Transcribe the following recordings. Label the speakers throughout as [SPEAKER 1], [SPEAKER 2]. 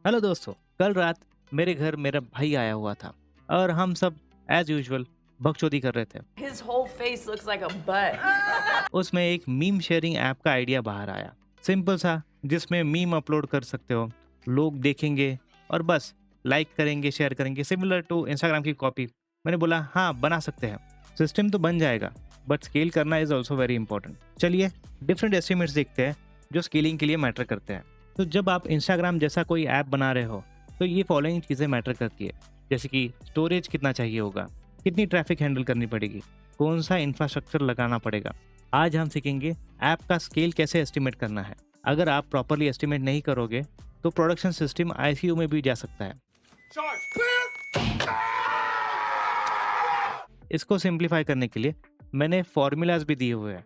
[SPEAKER 1] Hello दोस्तों। कल रात मेरे घर मेरा भाई आया हुआ था और हम सब एज यूजुअल बकचोदी कर रहे थे।
[SPEAKER 2] His whole face looks like a butt.
[SPEAKER 1] उसमें एक मीम शेयरिंग ऐप का आइडिया बाहर आया, सिंपल सा, जिसमें मीम अपलोड कर सकते हो, लोग देखेंगे और बस लाइक करेंगे, शेयर करेंगे, सिमिलर टू इंस्टाग्राम की कॉपी। मैंने बोला हाँ, बना सकते हैं। सिस्टम तो बन जाएगा बट स्केल करना इज ऑल्सो वेरी इंपॉर्टेंट। चलिए डिफरेंट एस्टिमेट्स देखते हैं जो स्केलिंग के लिए मैटर करते हैं। तो जब आप इंस्टाग्राम जैसा कोई ऐप बना रहे हो तो ये फॉलोइंग चीज़ें मैटर करती है, जैसे कि स्टोरेज कितना चाहिए होगा, कितनी ट्रैफिक हैंडल करनी पड़ेगी, कौन सा इंफ्रास्ट्रक्चर लगाना पड़ेगा। आज हम सीखेंगे ऐप का स्केल कैसे एस्टिमेट करना है। अगर आप प्रॉपरली एस्टिमेट नहीं करोगे तो प्रोडक्शन सिस्टम आईसीयू में भी जा सकता है। इसको सिंप्लीफाई करने के लिए मैंने फॉर्मूलाज भी दिए हुए हैं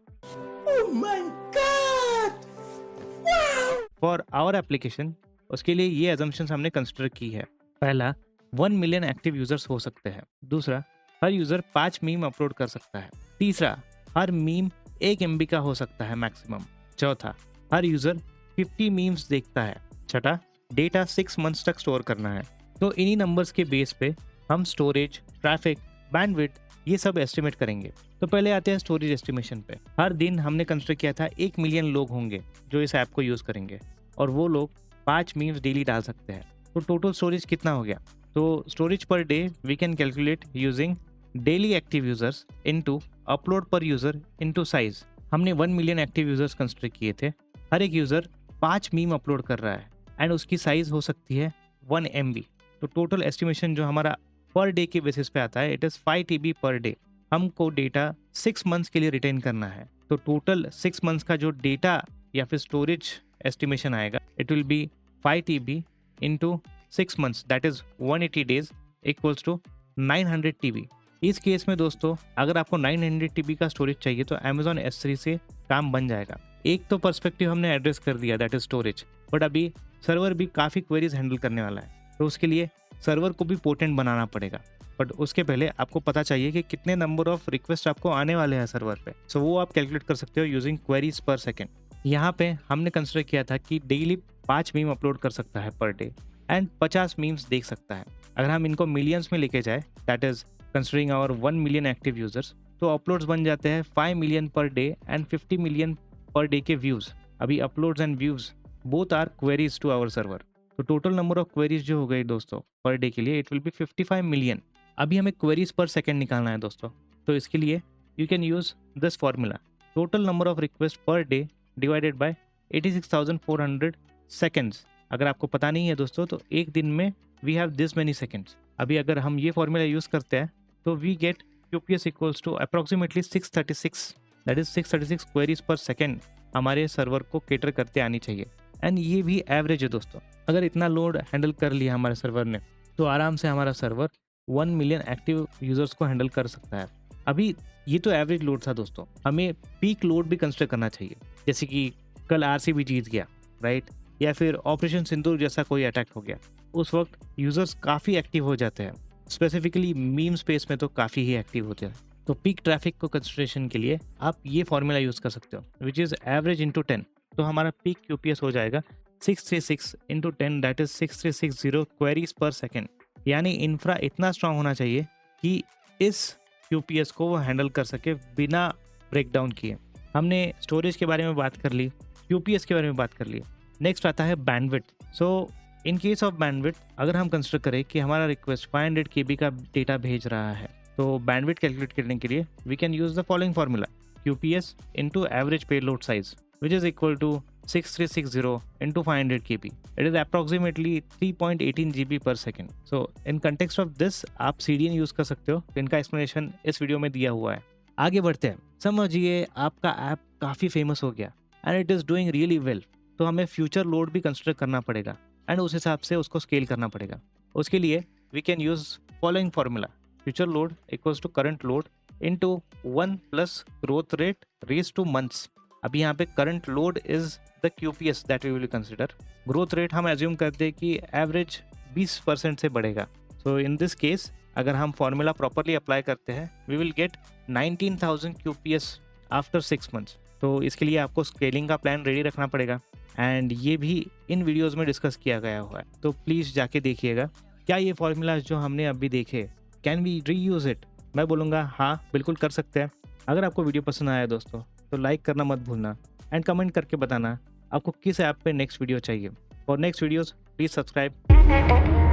[SPEAKER 1] फॉर आवर एप्लीकेशन। उसके लिए ये एजम्पशंस हमने कंसिडर की है। पहला, 1 मिलियन एक्टिव यूजर्स हो सकते हैं। दूसरा, हर यूजर 5 मीम अपलोड कर सकता है। तीसरा, हर मीम 1 MB का हो सकता है मैक्सिमम। चौथा, हर यूजर 50 मीम्स देखता है। छठा, डेटा 6 मंथ्स तक स्टोर करना है। तो इन्हीं नंबर्स के बेस पे हम स्टोरेज, ट्रैफिक, बैंडविड्थ ये सब एस्टिमेट करेंगे। तो पहले आते हैं स्टोरेज एस्टिमेशन पे। हर दिन हमने कंसिडर किया था 1 मिलियन लोग होंगे जो इस ऐप को यूज करेंगे और वो लोग 5 मीम्स डेली डाल सकते हैं। तो टोटल स्टोरेज कितना हो गया? तो storage per day we can calculate using daily active users into upload per user into size. हमने 1 मिलियन एक्टिव यूजर्स कंसिडर किए थे। हर एक यूजर 5 मीम अपलोड कर रहा है एंड उसकी साइज हो सकती है 1 MB। तो टोटल एस्टिमेशन जो हमारा पर डे के बेसिस पे आता है, it is 5 TB per day. हमको डेटा 6 मंथ्स के लिए रिटेन करना है। तो टोटल 6 मंथ्स का जो डेटा या फिर स्टोरेज एस्टिमेशन आएगा, it will be 5 TB into 6 months, that is 180 days equals to 900 TB। इस केस में दोस्तों अगर आपको 900 TB का स्टोरेज चाहिए तो Amazon S3 से काम बन जाएगा। एक तो पर्सपेक्टिव हमने एड्रेस कर दिया, दैट इज स्टोरेज, बट अभी सर्वर भी काफ़ी क्वेरीज हैंडल करने वाला है, तो उसके लिए सर्वर को भी पोटेंट बनाना पड़ेगा। बट उसके पहले आपको पता चाहिए कि कितने नंबर ऑफ रिक्वेस्ट आपको आने वाले हैं सर्वर पे। सो वो आप कैलकुलेट कर सकते हो यूजिंग क्वेरीज पर सेकेंड। यहाँ पे हमने कंसिडर किया था कि डेली 5 मीम अपलोड कर सकता है पर डे एंड 50 मीम्स देख सकता है। अगर हम इनको मिलियंस में लेके जाए, that is considering our 1 million active users, तो अपलोड्स बन जाते हैं 5 million per day and 50 million per day के व्यूज। अभी uploads and views both are queries to our server. तो टोटल नंबर ऑफ क्वेरीज जो हो गई दोस्तों पर डे के लिए, इट विल बी 55 मिलियन। अभी हमें क्वेरीज पर सेकंड निकालना है दोस्तों, तो इसके लिए you can use this formula, total number of request per day divided by 86,400 seconds. अगर आपको पता नहीं है दोस्तों तो एक दिन में we have this many seconds. अभी अगर हम ये फॉर्मूला यूज करते हैं तो we get QPS equals to approximately 636, that is 636 queries per second हमारे सर्वर को केटर करते आनी चाहिए। एंड ये भी एवरेज है दोस्तों। अगर इतना लोड हैंडल कर लिया हमारे सर्वर ने तो आराम से हमारा सर्वर 1 मिलियन एक्टिव यूजर्स को हैंडल कर सकता है। अभी ये तो एवरेज लोड था दोस्तों, हमें पीक लोड भी कंसिडर करना चाहिए, जैसे कि कल RCB जीत गया, राइट, या फिर ऑपरेशन सिंदूर जैसा कोई अटैक हो गया। उस वक्त यूजर्स काफ़ी एक्टिव हो जाते हैं, स्पेसिफिकली मीम स्पेस में तो काफ़ी ही एक्टिव होते हैं। तो पीक ट्रैफिक को कंसिडरेशन के लिए आप ये फॉर्मूला यूज़ कर सकते हो, विच इज़ एवरेज इंटू 10। तो हमारा पीक QPS हो जाएगा 636 into 10, that is 6360 queries per second. यानी इंफ्रा इतना स्ट्रांग होना चाहिए कि इस QPS को वो हैंडल कर सके बिना ब्रेकडाउन किए। हमने स्टोरेज के बारे में बात कर ली, QPS के बारे में बात कर ली। नेक्स्ट आता है bandwidth. So in case of bandwidth अगर हम कंसिडर करें कि हमारा रिक्वेस्ट 500 KB का डेटा भेज रहा है, तो बैंडविड्थ कैलकुलेट करने के लिए we can use the following formula, QPS into average payload size, which is equal to 6360 into 500 KB. It is approximately 3.18 GB per second. So in context of this आप CDN use कर सकते हो। इनका explanation इस video में दिया हुआ है। आगे बढ़ते हैं। समझिए आपका ऐप काफ़ी फेमस हो गया and it is doing really well, तो हमें फ्यूचर लोड भी कंसिडर करना पड़ेगा एंड उस हिसाब से उसको स्केल करना पड़ेगा। उसके लिए we can use following formula, future load equals to current load into 1 plus growth rate raise to months. अभी यहाँ पे current load is the QPS that we will consider. Growth rate हम एज्यूम करते हैं कि एवरेज 20% से बढ़ेगा। सो in this case अगर हम फॉर्मूला प्रॉपरली अप्लाई करते हैं we will get 19,000 QPS after 6 months. तो इसके लिए आपको स्केलिंग का प्लान रेडी रखना पड़ेगा एंड ये भी इन वीडियोस में डिस्कस किया गया हुआ है, तो प्लीज़ जाके देखिएगा। क्या ये फॉर्मूलाज जो हमने अभी देखे, कैन वी रीयूज इट? मैं बोलूँगा हाँ, बिल्कुल कर सकते हैं। अगर आपको वीडियो पसंद आया दोस्तों, तो लाइक करना मत भूलना एंड कमेंट करके बताना आपको किस ऐप पे नेक्स्ट वीडियो चाहिए। For next videos please subscribe.